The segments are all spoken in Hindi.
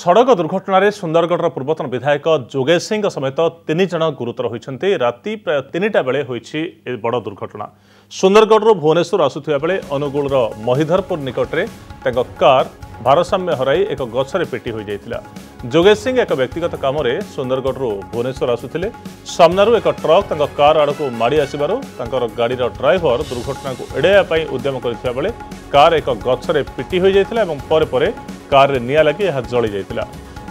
सड़क दुर्घटन सुंदरगढ़ पूर्वतन विधायक जोगेश सिंह समेत 3 जन गुरुतर होती राति प्राय 3टा बेले होईछि बड़ दुर्घटना। सुंदरगढ़ भुवनेश्वर आसुथिबा बेले अनुगुलर महिधरपुर निकटरे कार भारसाम्य हराई एक गछरे पेटी हो जाइतिला। जोगेश सिंह एक व्यक्तिगत काम सुंदरगढ़ भुवनेश्वर आसुथिले सामनारू एक ट्रक कार आड़ को माड़ी आसबार गाड़ीर ड्राइवर दुर्घटना को एड़ाइवाई उद्यम करथिबा बेले कार एक गछरे पिटी हो जाइतिला एवं परे परे कार रे निया लगी यह जली जाइतिला।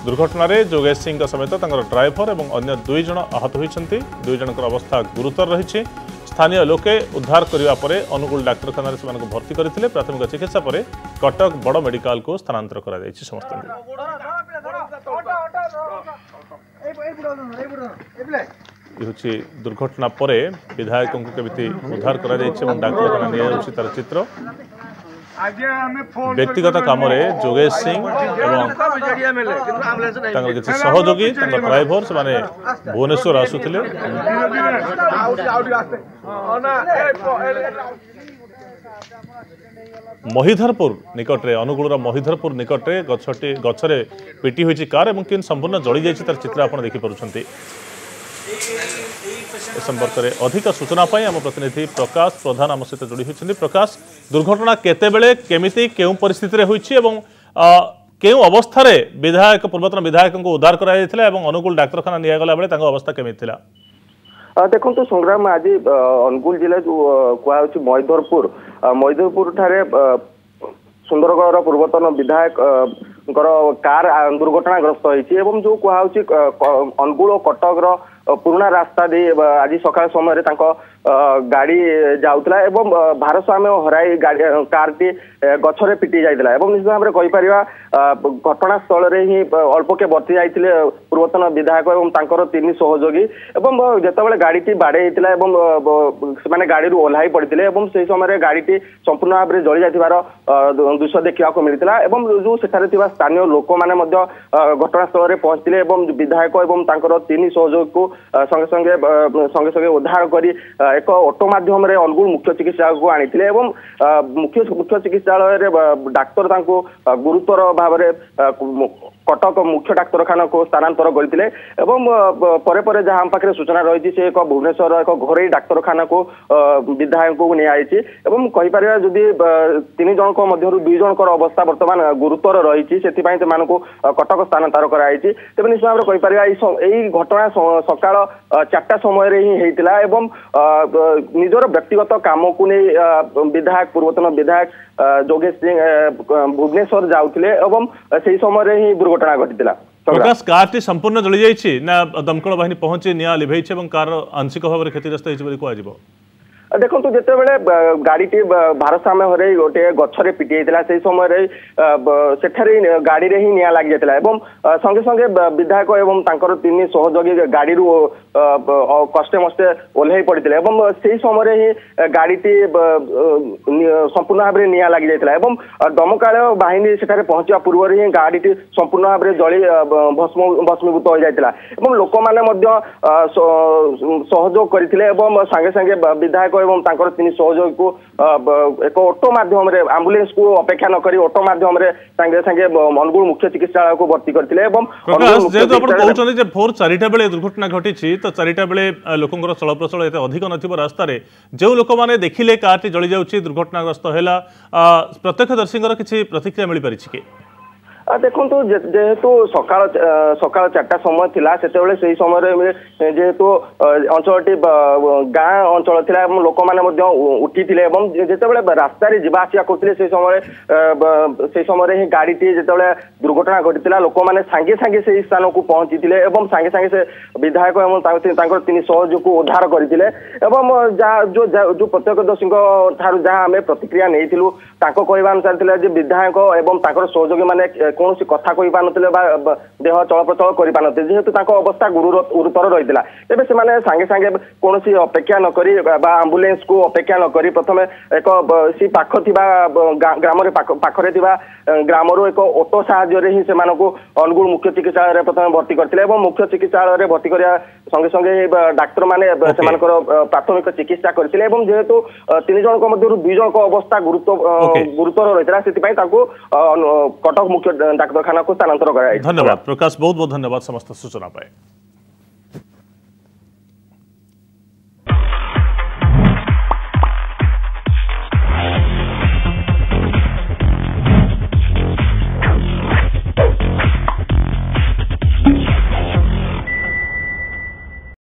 दुर्घटना रे जोगेश सिंह समेत ड्राइवर और अन्य 2 जन आहत होइछन्ति। 2 जनकर अवस्था गुरुतर रही। स्थानीय लोके उद्धार करने पर अनुगुल डाक्तखाना से भर्ती करते प्राथमिक चिकित्सा पर कटक बड़ मेडिकल को स्थानांतर कर समस्त दुर्घटना पर विधायक को केमिति उद्धार कर डाक्तखाना नि तार चित्र व्यक्तिगत काम जोगेश सिंह और किसी सहयोगी ड्राइवर से माने भुवनेश्वर आसुथिले। महिधरपुर निकटरे अनुगुलर महिधरपुर निकटरे गछरे पिटी होइछि कार एवं किन संपूर्ण जली जाइछि तार चित्र आपण देखि परुछन्ति। संपर्क में अधिक सूचना आम प्रतिनिधि प्रकाश प्रधान आम सहित जोड़ी होती। प्रकाश, दुर्घटना केतेबेले केमिति केउ परिस्थिति होइछि एवं केउ अवस्था रे विधायक पूर्वतन विधायक को उद्धार कराइथिला एवं अनुगुल डाक्तखाना निया गला बेले तांको अवस्था केमिति थिला? देखो संग्राम आज अनुगुल जिला जो कहुच्छी महिधरपुर ठारे सुंदरगढ़ पूर्वतन विधायक कार दुर्घटनाग्रस्त होती जो कहुच्छी अनुगुल और कटक पुराना रास्ता दे आज सकाळ समय गाड़ी जाउतला एवं भारसाम्य हराई कार टी गछरे पिटी जाइतला एवं निश्चित भाव में कहि घटनास्थल रे ही अल्प के बर्ती जाइतिले पूर्वतन विधायक एवं तांकर 3 सहयोगी एवं जेतेबेले गाड़ी टी बाडे हितला एवं से गाड़ी रु ओल्हाई पड़ितिले एवं से समय गाड़ी टी संपूर्ण भाव में जली जाइतिबार दृश्य देखा मिलता एवं जो सेठारे थिबा स्थानीय लोक माने मध्य घटनास्थल रे पहुंचतिले एवं विधायक एवं तांकर 3 सहयोगी को संगे संगे उद्धार करी एक ऑटो माध्यम रे अनुगुल मुख्य चिकित्सालय को आनिथिले एवं मुख्य चिकित्सालय रे डाक्तर तांको गुरुतर भाव में कटक मुख्य डाक्तखाना को स्थानांतर करते एवं परे परे जहां पाखे सूचना रही से एक भुवनेश्वर एक घरोई डाक्तखाना को विधायक को नियाई एवं कहीपर जदि 3 जनक मध्य 2 जनकर अवस्था वर्तमान गुरुतर रही से कटक स्थानांतर कराई तेज निश्चित भाव में कहीपर यही घटना सकाळ 4टा समय ही होता एवं निजर व्यक्तिगत काम को नहीं विधायक पूर्वतन विधायक जोगेश सिंह भुवनेश्वर जाउथिले एवं से समय ही दुर्घटना घटिला। प्रकाश, कारटी संपूर्ण जली जाइछि ना दमकल बाहिनी पहुंची निया लिभैछि एवं कार आंशिक भाव में क्षतिग्रस्त होइछि बोली कहजिबो? देखो जितेबले गाड़ी टी भारसाम्य हराई गोटे गछरे पिटी होता से समय सेठारे गाड़ी रे ही निया लग जाता एवं संगे संगे विधायक एवं तांकर 3 सहयोगी गाड़ी रु कष्टे मस्ते ओल्हाई पड़ते एवं से समय ही गाड़ी टी संपूर्ण भाव में निया लग जाता एवं दमकल बाहिनी सेठारे पहुंचा पूर्व ही गाड़ी टी संपूर्ण भाव में जली भस्मीभूत हो जाता एवं लोक माने मध्य सहयोग करथिले एवं संगे संगे विधायक एवं तांकर 3 सहयोगी को एक ऑटो माध्यम रे एम्बुलेंस को अपेक्षा न करी ऑटो माध्यम रे संगे संगे अनुगुल मुख्य चिकित्सालय को भर्ती करथिले एवं जेहेतु आपण कहउछन जे भोर 4टा बेले दुर्घटना घटिछि तो 4टा बेले लोकंकर चल प्रचल एते अधिक नथिबो रास्ता रे जे लोक माने देखिले कारटी जळी जाउछि दुर्घटनाग्रस्त होला प्रत्यक्षदर्शींकर किछि प्रतिक्रिया मिलि परिछि कि? देखो जेहेतु सकाळ 4टा समय थिला सेतेबेले सेही समय जेहेतु अंचलटी गाँ अंचल थिला लोक माने मध्य उठिथिले एवं जेतेबेले रास्ता रे जिबा आसिया करथिले से समय ही गाड़ी टी जेतेबेले दुर्घटना घटिथिला लोक माने संगे संगे से स्थान को पहुंचीथिले एवं संगे संगे से विधायक एवं तांकर 3 सहयोगी को उद्धार करथिले एवं जो प्रत्यक्षदर्शी ठारू जहां हमें प्रतिक्रिया नैथिलु तांको कहबा अनुसार थिला जे विधायक एवं तांकर सहयोगी माने कौन कथा कही पारे देह चलप्रचल कर जेहेतु अवस्था गुरुतर रही है तेज से सांगे सांगे कौन अपेक्षा नक आंबुलेंस को अपेक्षा नक प्रथम एक सी पाख ग्राम पाखरे ग्रामर एक ऑटो साहाय्य ही से अनुगुल मुख्य चिकित्सालय प्रथम भर्ती करते मुख्य चिकित्सालय भर्ती करने संगे संगे डाक्तर मैंने प्राथमिक चिकित्सा करते जेहेतु 3 जनक मध्य 2 जनक अवस्था गुरुतर रही है से कटक मुख्य ଡାକ୍ତରଖାନାକୁ ସ୍ଥାନାନ୍ତର କରାଯାଇଛି। धन्यवाद प्रकाश, बहुत बहुत धन्यवाद समस्त सूचना पाए।